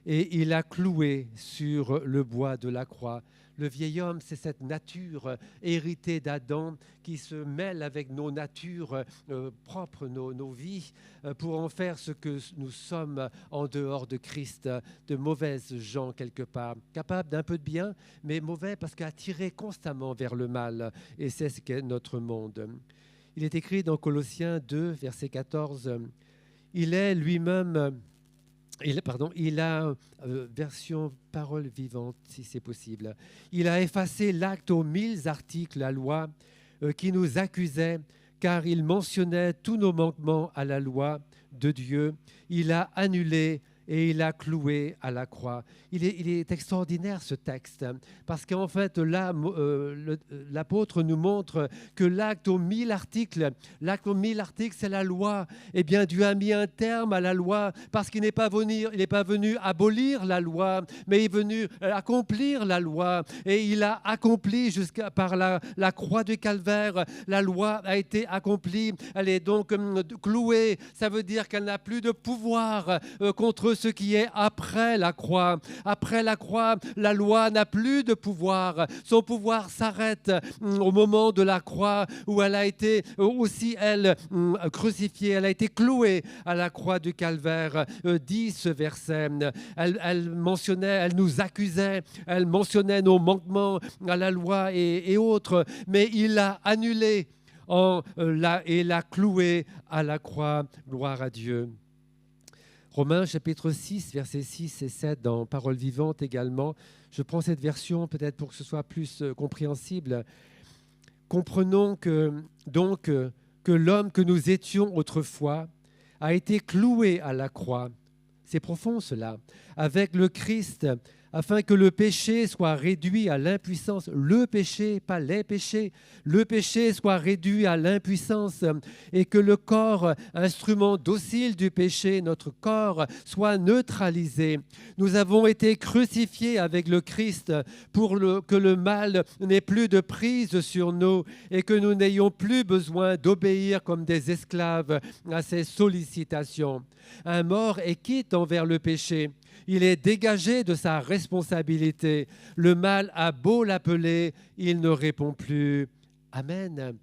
et il a cloué sur le bois de la croix. Le vieil homme, c'est cette nature héritée d'Adam qui se mêle avec nos natures propres, nos vies, pour en faire ce que nous sommes en dehors de Christ, de mauvaises gens quelque part, capables d'un peu de bien, mais mauvais parce qu'attirés constamment vers le mal. Et c'est ce qu'est notre monde. Il est écrit dans Colossiens 2, verset 14, « Il est lui-même... » Il a, version parole vivante, si c'est possible, il a effacé l'acte aux 1000 articles, la loi, qui nous accusait, car il mentionnait tous nos manquements à la loi de Dieu. Il a annulé et il a cloué à la croix. Il est extraordinaire ce texte, parce qu'en fait, là, l'apôtre nous montre que l'acte aux 1000 articles, c'est la loi. Eh bien, Dieu a mis un terme à la loi, parce qu'il n'est pas venu abolir la loi, mais il est venu accomplir la loi. Et il a accompli par la croix du calvaire. La loi a été accomplie, elle est donc clouée. Ça veut dire qu'elle n'a plus de pouvoir contre ce qui est après la croix. Après la croix, la loi n'a plus de pouvoir. Son pouvoir s'arrête au moment de la croix où elle a été aussi, elle, crucifiée. Elle a été clouée à la croix du calvaire. Dit ce verset. Elle nous accusait, elle mentionnait nos manquements à la loi et autres, mais il l'a annulé et l'a cloué à la croix. Gloire à Dieu. Romains chapitre 6, versets 6 et 7, dans Parole vivante également. Je prends cette version peut-être pour que ce soit plus compréhensible. Comprenons donc que l'homme que nous étions autrefois a été cloué à la croix. C'est profond cela. Avec le Christ, afin que le péché soit réduit à l'impuissance. Le péché, pas les péchés. Le péché soit réduit à l'impuissance et que le corps, instrument docile du péché, notre corps, soit neutralisé. Nous avons été crucifiés avec le Christ pour que le mal n'ait plus de prise sur nous et que nous n'ayons plus besoin d'obéir comme des esclaves à ses sollicitations. Un mort est quitte envers le péché. Il est dégagé de sa responsabilité. Le mal a beau l'appeler, il ne répond plus. Amen.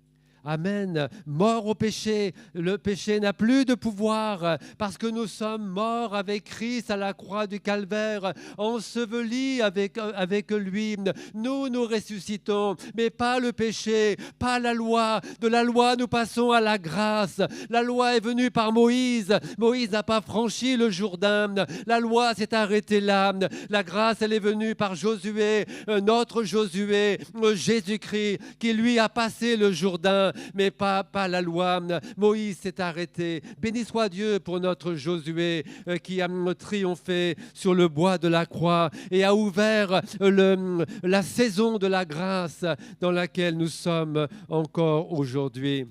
Amen. Mort au péché. Le péché n'a plus de pouvoir parce que nous sommes morts avec Christ à la croix du calvaire, ensevelis avec lui. Nous ressuscitons, mais pas le péché, pas la loi. De la loi, nous passons à la grâce. La loi est venue par Moïse. Moïse n'a pas franchi le Jourdain. La loi s'est arrêtée là. La grâce, elle est venue par Josué, notre Josué, Jésus-Christ, qui lui a passé le Jourdain. Mais pas la loi. Moïse s'est arrêté. Béni soit Dieu pour notre Josué qui a triomphé sur le bois de la croix et a ouvert la saison de la grâce dans laquelle nous sommes encore aujourd'hui.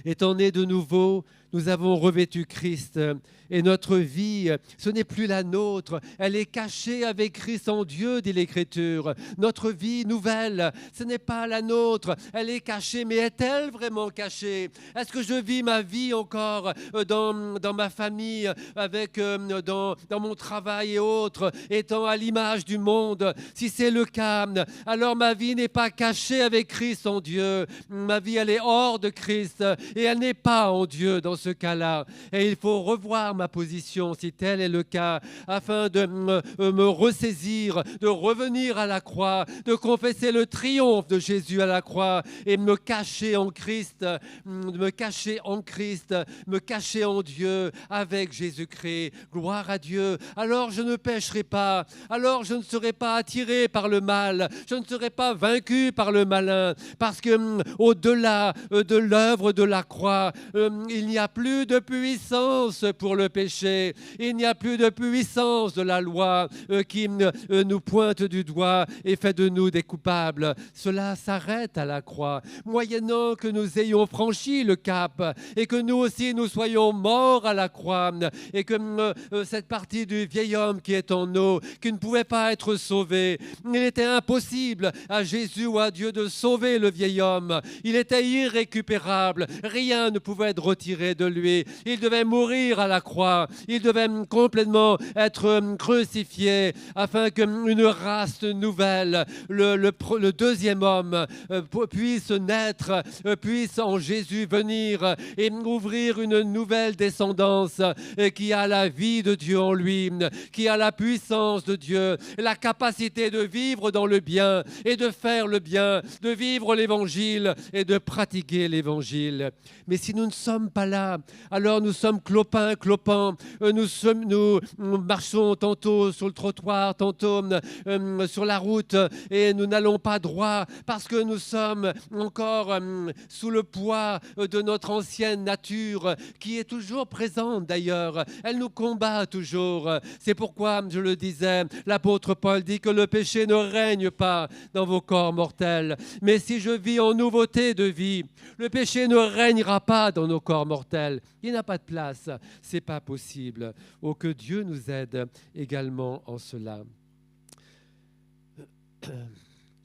Étant nés de nouveau, nous avons revêtu Christ. Et notre vie, ce n'est plus la nôtre, elle est cachée avec Christ en Dieu, dit l'Écriture. Notre vie nouvelle, ce n'est pas la nôtre, elle est cachée, mais est-elle vraiment cachée? Est-ce que je vis ma vie encore dans ma famille, dans mon travail et autres, étant à l'image du monde? Si c'est le cas, alors ma vie n'est pas cachée avec Christ en Dieu. Ma vie, elle est hors de Christ et elle n'est pas en Dieu dans ce cas-là. Et il faut revoir ma position, si tel est le cas, afin de me ressaisir, de revenir à la croix, de confesser le triomphe de Jésus à la croix et me cacher en Christ, me cacher en Dieu avec Jésus-Christ. Gloire à Dieu. Alors je ne pécherai pas, alors je ne serai pas attiré par le mal, je ne serai pas vaincu par le malin, parce que au-delà de l'œuvre de la croix, il n'y a plus de puissance pour le péché, il n'y a plus de puissance de la loi qui nous pointe du doigt et fait de nous des coupables. Cela s'arrête à la croix, moyennant que nous ayons franchi le cap et que nous aussi nous soyons morts à la croix et que cette partie du vieil homme qui est en nous, qui ne pouvait pas être sauvé, il était impossible à Jésus ou à Dieu de sauver le vieil homme. Il était irrécupérable, rien ne pouvait être retiré de lui. Il devait mourir à la croix, il devait complètement être crucifié afin qu'une race nouvelle, le deuxième homme, puisse naître, puisse en Jésus venir et ouvrir une nouvelle descendance qui a la vie de Dieu en lui, qui a la puissance de Dieu, la capacité de vivre dans le bien et de faire le bien, de vivre l'évangile et de pratiquer l'évangile. Mais si nous ne sommes pas là, alors nous sommes clopins, nous marchons tantôt sur le trottoir, tantôt sur la route et nous n'allons pas droit parce que nous sommes encore sous le poids de notre ancienne nature qui est toujours présente d'ailleurs. Elle nous combat toujours. C'est pourquoi, je le disais, l'apôtre Paul dit que le péché ne règne pas dans vos corps mortels. Mais si je vis en nouveauté de vie, le péché ne régnera pas dans nos corps mortels. Il n'a pas de place. C'est pas possible. Oh, que Dieu nous aide également en cela.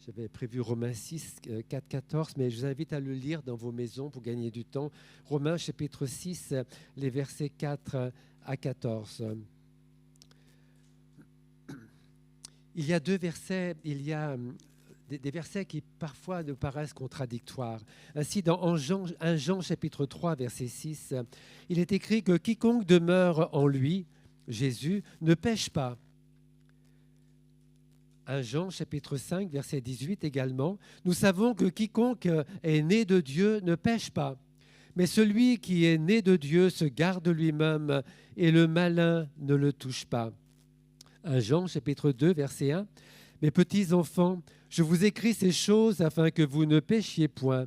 J'avais prévu Romains 6, 4, 14, mais je vous invite à le lire dans vos maisons pour gagner du temps. Romains chapitre 6, les versets 4 à 14. Il y a deux versets, il y a des versets qui parfois nous paraissent contradictoires. Ainsi, dans 1 Jean chapitre 3, verset 6, il est écrit que quiconque demeure en lui, Jésus, ne pêche pas. 1 Jean chapitre 5, verset 18 également, nous savons que quiconque est né de Dieu ne pêche pas. Mais celui qui est né de Dieu se garde lui-même et le malin ne le touche pas. 1 Jean chapitre 2, verset 1, mes petits enfants, je vous écris ces choses afin que vous ne péchiez point.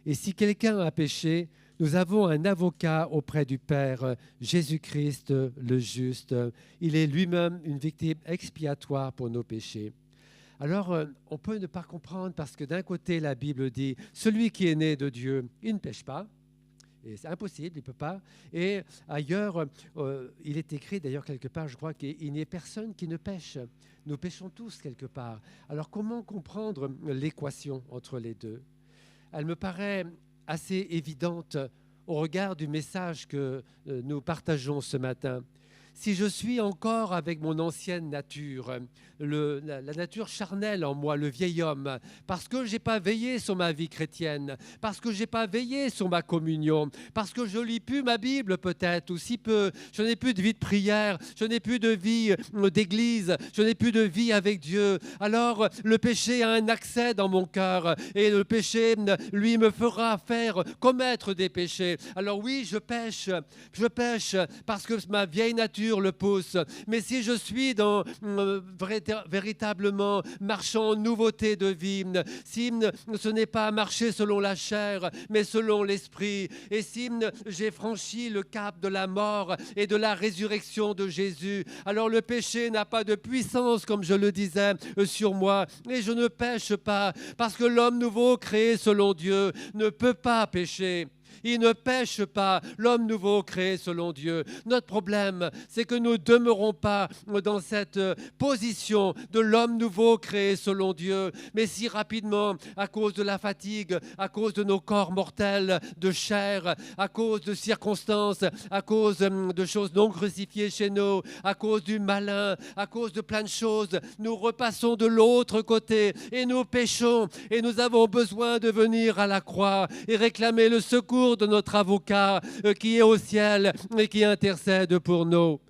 Et si quelqu'un a péché, nous avons un avocat auprès du Père, Jésus-Christ le juste. Il est lui-même une victime expiatoire pour nos péchés. Alors, on peut ne pas comprendre parce que d'un côté, la Bible dit « Celui qui est né de Dieu, il ne pêche pas ». Et c'est impossible, il ne peut pas. Et ailleurs, il est écrit d'ailleurs quelque part, je crois qu'il n'y a personne qui ne pêche. Nous péchons tous quelque part. Alors, comment comprendre l'équation entre les deux ? Elle me paraît assez évidente au regard du message que nous partageons ce matin. Si je suis encore avec mon ancienne nature, la nature charnelle en moi, le vieil homme, parce que je n'ai pas veillé sur ma vie chrétienne, parce que je n'ai pas veillé sur ma communion, parce que je ne lis plus ma Bible peut-être, ou si peu, je n'ai plus de vie de prière, je n'ai plus de vie d'église, je n'ai plus de vie avec Dieu, alors le péché a un accès dans mon cœur et le péché, lui, me fera commettre des péchés. Alors oui, je pêche parce que ma vieille nature le pousse. Mais si je suis véritablement marchant en nouveauté de vie, si ce n'est pas marcher selon la chair, mais selon l'esprit, et si j'ai franchi le cap de la mort et de la résurrection de Jésus, alors le péché n'a pas de puissance, comme je le disais, sur moi. Et je ne pêche pas, parce que l'homme nouveau créé selon Dieu ne peut pas pécher. Il ne pêche pas, l'homme nouveau créé selon Dieu. Notre problème, c'est que nous ne demeurons pas dans cette position de l'homme nouveau créé selon Dieu, mais si rapidement, à cause de la fatigue, à cause de nos corps mortels, de chair, à cause de circonstances, à cause de choses non crucifiées chez nous, à cause du malin, à cause de plein de choses, nous repassons de l'autre côté et nous péchons et nous avons besoin de venir à la croix et réclamer le secours de notre avocat qui est au ciel et qui intercède pour nous.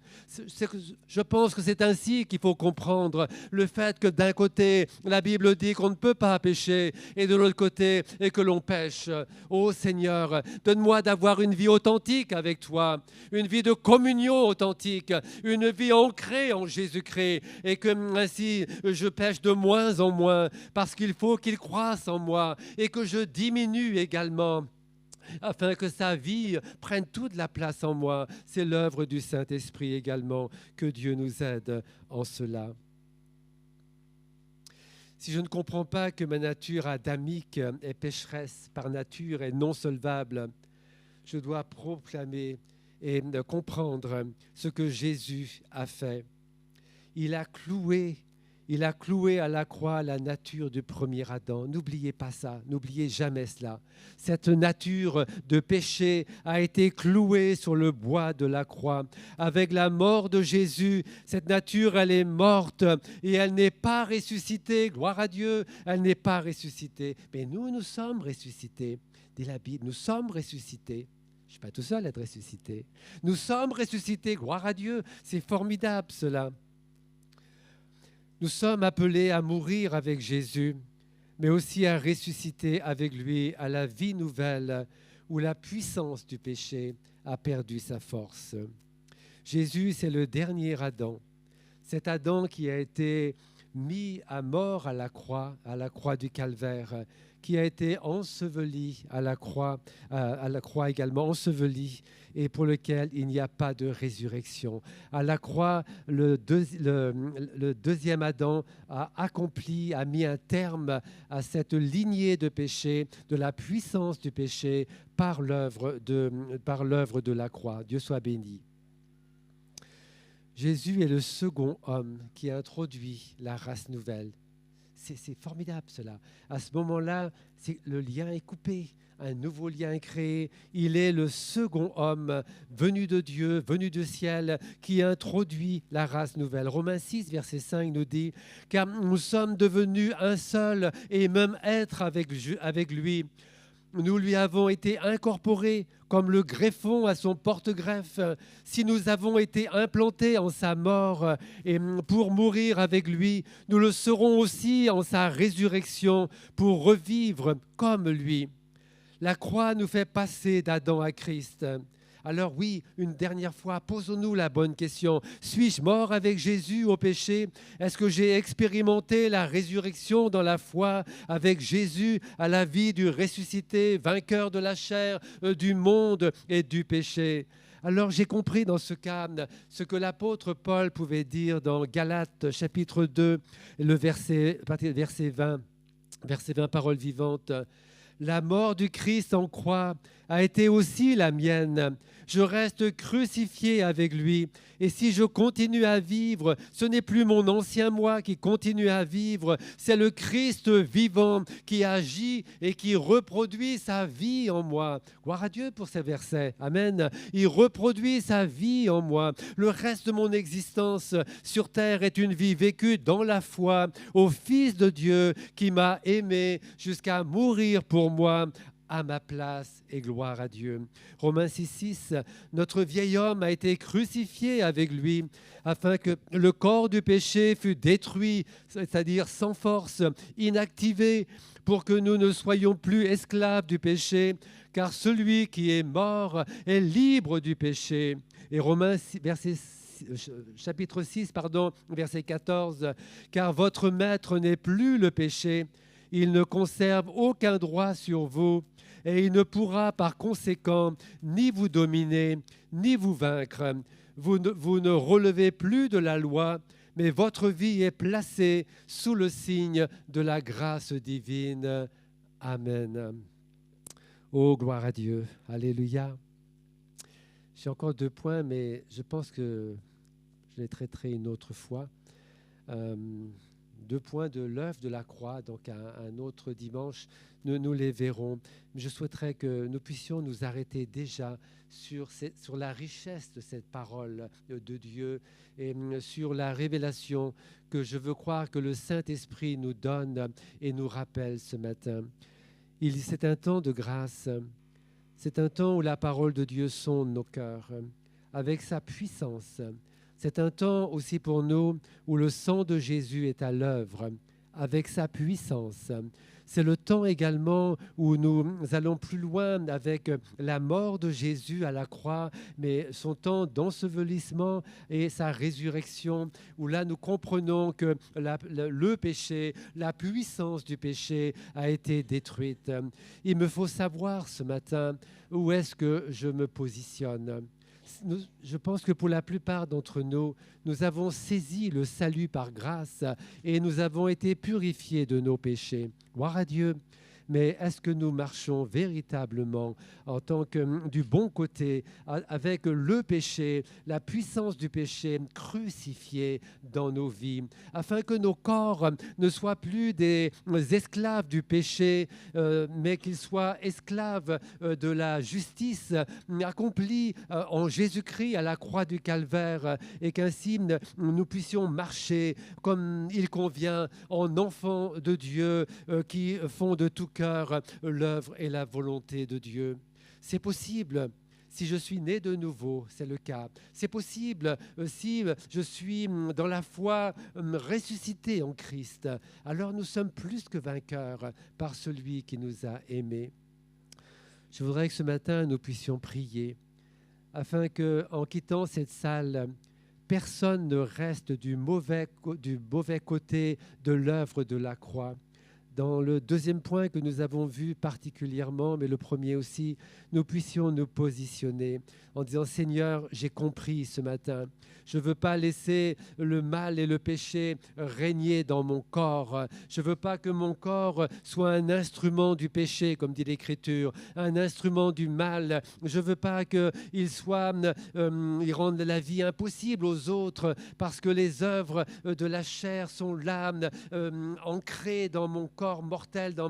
Je pense que c'est ainsi qu'il faut comprendre le fait que d'un côté, la Bible dit qu'on ne peut pas pécher et de l'autre côté, et que l'on pêche. Ô Seigneur, donne-moi d'avoir une vie authentique avec toi, une vie de communion authentique, une vie ancrée en Jésus-Christ et que ainsi je pêche de moins en moins parce qu'il faut qu'il croisse en moi et que je diminue également, afin que sa vie prenne toute la place en moi. C'est l'œuvre du Saint-Esprit également. Que Dieu nous aide en cela. Si je ne comprends pas que ma nature adamique est pécheresse par nature et non solvable, je dois proclamer et comprendre ce que Jésus a fait. Il a cloué à la croix la nature du premier Adam. N'oubliez pas ça, n'oubliez jamais cela. Cette nature de péché a été clouée sur le bois de la croix. Avec la mort de Jésus, cette nature, elle est morte et elle n'est pas ressuscitée. Gloire à Dieu, elle n'est pas ressuscitée. Mais nous sommes ressuscités. Dit la Bible, nous sommes ressuscités. Je ne suis pas tout seul à être ressuscité. Nous sommes ressuscités, gloire à Dieu. C'est formidable cela. Nous sommes appelés à mourir avec Jésus, mais aussi à ressusciter avec lui à la vie nouvelle où la puissance du péché a perdu sa force. Jésus, c'est le dernier Adam. Cet Adam qui a été mis à mort à la croix du Calvaire, qui a été enseveli à la croix également, enseveli, et pour lequel il n'y a pas de résurrection. À la croix, le deuxième Adam a accompli, a mis un terme à cette lignée de péché, de la puissance du péché par l'œuvre de la croix. Dieu soit béni. Jésus est le second homme qui a introduit la race nouvelle. C'est formidable cela. À ce moment-là, le lien est coupé, un nouveau lien est créé. Il est le second homme venu de Dieu, venu du ciel, qui introduit la race nouvelle. Romains 6, verset 5 nous dit « Car nous sommes devenus un seul et même être avec lui. Nous lui avons été incorporés comme le greffon à son porte-greffe. Si nous avons été implantés en sa mort et pour mourir avec lui, nous le serons aussi en sa résurrection pour revivre comme lui. » La croix nous fait passer d'Adam à Christ. Alors oui, une dernière fois, posons-nous la bonne question. Suis-je mort avec Jésus au péché? Est-ce que j'ai expérimenté la résurrection dans la foi avec Jésus à la vie du ressuscité, vainqueur de la chair, du monde et du péché? Alors j'ai compris dans ce cas ce que l'apôtre Paul pouvait dire dans Galates chapitre 2, le verset 20, paroles vivantes. La mort du Christ en croix a été aussi la mienne. Je reste crucifié avec lui. Et si je continue à vivre, ce n'est plus mon ancien moi qui continue à vivre, c'est le Christ vivant qui agit et qui reproduit sa vie en moi. Gloire à Dieu pour ces versets. Amen. Il reproduit sa vie en moi. Le reste de mon existence sur terre est une vie vécue dans la foi au Fils de Dieu qui m'a aimé jusqu'à mourir pour moi à ma place, et gloire à Dieu. Romains 6, notre vieil homme a été crucifié avec lui afin que le corps du péché fût détruit, c'est-à-dire sans force, inactivé, pour que nous ne soyons plus esclaves du péché, car celui qui est mort est libre du péché. Et Romains chapitre 6, verset 14, car votre maître n'est plus le péché, il ne conserve aucun droit sur vous et il ne pourra par conséquent ni vous dominer, ni vous vaincre. Vous ne relevez plus de la loi, mais votre vie est placée sous le signe de la grâce divine. Amen. Oh, gloire à Dieu. Alléluia. J'ai encore 2 points, mais je pense que je les traiterai une autre fois. 2 points de l'œuvre de la croix, donc un autre dimanche, nous les verrons. Mais je souhaiterais que nous puissions nous arrêter déjà sur la richesse de cette parole de Dieu et sur la révélation que je veux croire que le Saint-Esprit nous donne et nous rappelle ce matin. C'est un temps de grâce, c'est un temps où la parole de Dieu sonde nos cœurs avec sa puissance. C'est un temps aussi pour nous où le sang de Jésus est à l'œuvre avec sa puissance. C'est le temps également où nous allons plus loin avec la mort de Jésus à la croix, mais son temps d'ensevelissement et sa résurrection, où là nous comprenons que le péché, la puissance du péché a été détruite. Il me faut savoir ce matin où est-ce que je me positionne. Je pense que pour la plupart d'entre nous, nous avons saisi le salut par grâce et nous avons été purifiés de nos péchés. Gloire à Dieu. Mais est-ce que nous marchons véritablement en tant que du bon côté avec le péché, la puissance du péché crucifiée dans nos vies, afin que nos corps ne soient plus des esclaves du péché, mais qu'ils soient esclaves de la justice accomplie en Jésus-Christ à la croix du Calvaire, et qu'ainsi nous puissions marcher comme il convient en enfants de Dieu qui font de tout cœur l'œuvre et la volonté de Dieu. C'est possible si je suis né de nouveau, c'est le cas. C'est possible si je suis dans la foi ressuscité en Christ. Alors nous sommes plus que vainqueurs par celui qui nous a aimés. Je voudrais que ce matin nous puissions prier afin qu'en quittant cette salle, personne ne reste du mauvais côté de l'œuvre de la croix. Dans le 2e point que nous avons vu particulièrement, mais le premier aussi, nous puissions nous positionner en disant « Seigneur, j'ai compris ce matin. Je ne veux pas laisser le mal et le péché régner dans mon corps. Je ne veux pas que mon corps soit un instrument du péché, comme dit l'Écriture, un instrument du mal. Je ne veux pas qu'il il rende la vie impossible aux autres parce que les œuvres de la chair sont là, ancrées dans mon corps mortel, dans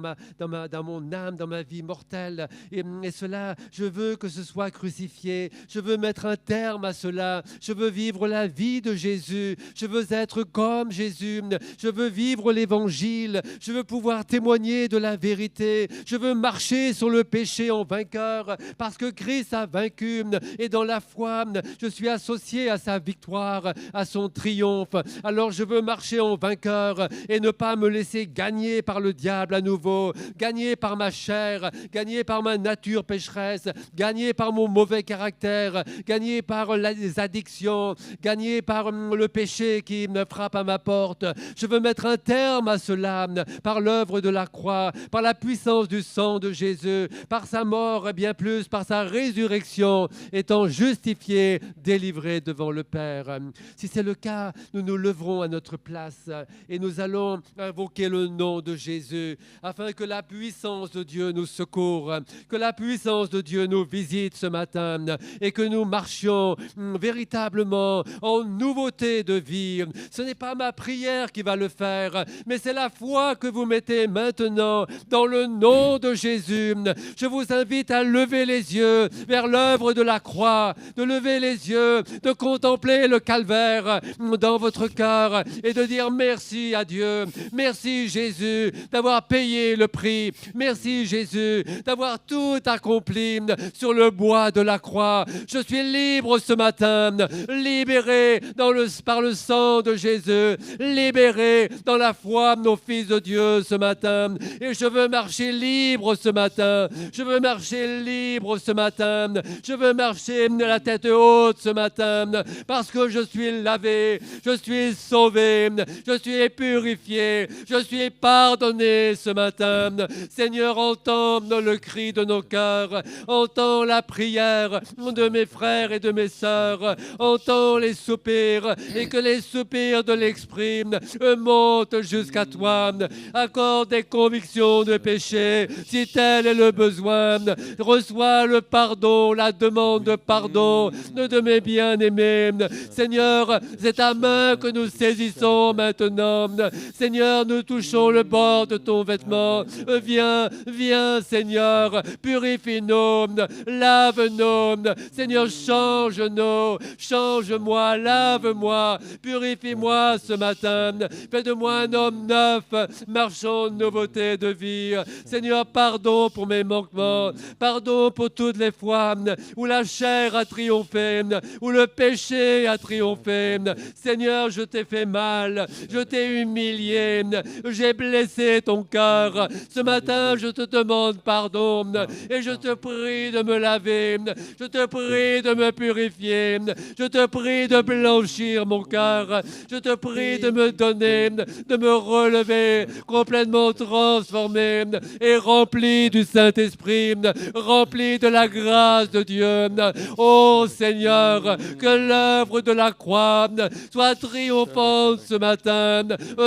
mon âme, dans ma vie mortelle. Et cela, je veux que ce soit crucifié. Je veux mettre un terme à cela. Je veux vivre la vie de Jésus. Je veux être comme Jésus. Je veux vivre l'Évangile. Je veux pouvoir témoigner de la vérité. Je veux marcher sur le péché en vainqueur parce que Christ a vaincu. Et dans la foi, je suis associé à sa victoire, à son triomphe. Alors je veux marcher en vainqueur et ne pas me laisser gagner par le diable à nouveau, gagné par ma chair, gagné par ma nature pécheresse, gagné par mon mauvais caractère, gagné par les addictions, gagné par le péché qui me frappe à ma porte. Je veux mettre un terme à cela par l'œuvre de la croix, par la puissance du sang de Jésus, par sa mort et bien plus, par sa résurrection, étant justifié, délivré devant le Père. Si c'est le cas, nous nous leverons à notre place et nous allons invoquer le nom de Jésus, afin que la puissance de Dieu nous secoure, que la puissance de Dieu nous visite ce matin et que nous marchions véritablement en nouveauté de vie. Ce n'est pas ma prière qui va le faire, mais c'est la foi que vous mettez maintenant dans le nom de Jésus. Je vous invite à lever les yeux vers l'œuvre de la croix, de lever les yeux, de contempler le calvaire dans votre cœur et de dire merci à Dieu. Merci Jésus d'avoir payé le prix. Merci Jésus d'avoir tout accompli sur le bois de la croix. Je suis libre ce matin, libéré par le sang de Jésus, libéré dans la foi au Fils de Dieu ce matin. Et je veux marcher libre ce matin. Je veux marcher libre ce matin. Je veux marcher la tête haute ce matin parce que je suis lavé, je suis sauvé, je suis purifié, je suis pardonné. pardonner ce matin. Seigneur, entends le cri de nos cœurs, entends la prière de mes frères et de mes sœurs, entends les soupirs et que les soupirs de l'esprit montent jusqu'à toi. Accorde des convictions de péché si tel est le besoin. Reçois le pardon, la demande de pardon de mes bien-aimés. Seigneur, c'est ta main que nous saisissons maintenant. Seigneur, nous touchons le bord de ton vêtement. Viens, viens, Seigneur, purifie-nous, lave-nous. Seigneur, change-nous, change-moi, lave-moi, purifie-moi ce matin. Fais de moi un homme neuf, marchant de nouveauté de vie. Seigneur, pardon pour mes manquements, pardon pour toutes les fois où la chair a triomphé, où le péché a triomphé. Seigneur, je t'ai fait mal, je t'ai humilié, j'ai blessé ton cœur. Ce matin, je te demande pardon et je te prie de me laver, je te prie de me purifier, je te prie de blanchir mon cœur, je te prie de me donner, de me relever, complètement transformé et rempli du Saint-Esprit, rempli de la grâce de Dieu. Oh Seigneur, que l'œuvre de la croix soit triomphante ce matin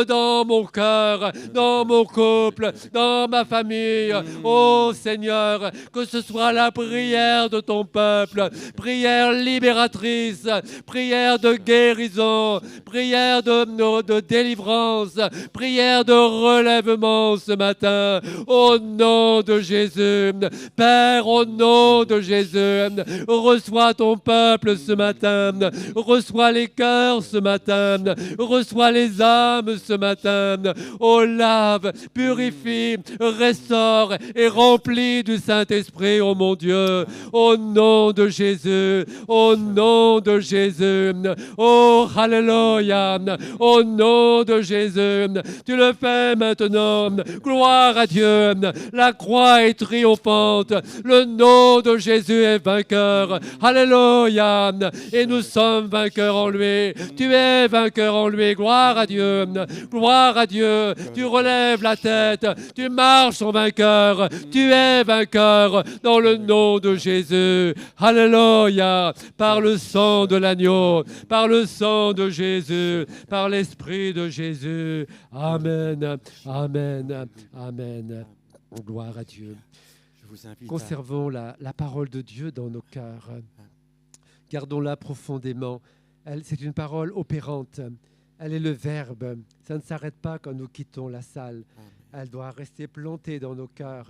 dans mon cœur, dans mon couple, dans ma famille. Oh Seigneur, que ce soit la prière de ton peuple, prière libératrice, prière de guérison, prière de délivrance, prière de relèvement ce matin. Au nom de Jésus, Père, au nom de Jésus, reçois ton peuple ce matin, reçois les cœurs ce matin, reçois les âmes ce matin. Oh, lave, purifie, restaure et remplis du Saint-Esprit, oh mon Dieu, au nom de Jésus, au nom de Jésus. Oh, alléluia, au nom de Jésus. Tu le fais maintenant. Gloire à Dieu. La croix est triomphante. Le nom de Jésus est vainqueur. Alléluia. Et nous sommes vainqueurs en lui. Tu es vainqueur en lui. Gloire à Dieu. Gloire à Dieu. Tu relèves la tête. Tu marches en vainqueur. Tu es vainqueur dans le nom de Jésus. Alléluia. Par le sang de l'agneau. Par le sang de Jésus. Par l'Esprit de Jésus. Amen. Amen. Amen. Gloire à Dieu. Conservons la parole de Dieu dans nos cœurs. Gardons-la profondément. C'est une parole opérante. Elle est le Verbe. Ça ne s'arrête pas quand nous quittons la salle. Elle doit rester plantée dans nos cœurs.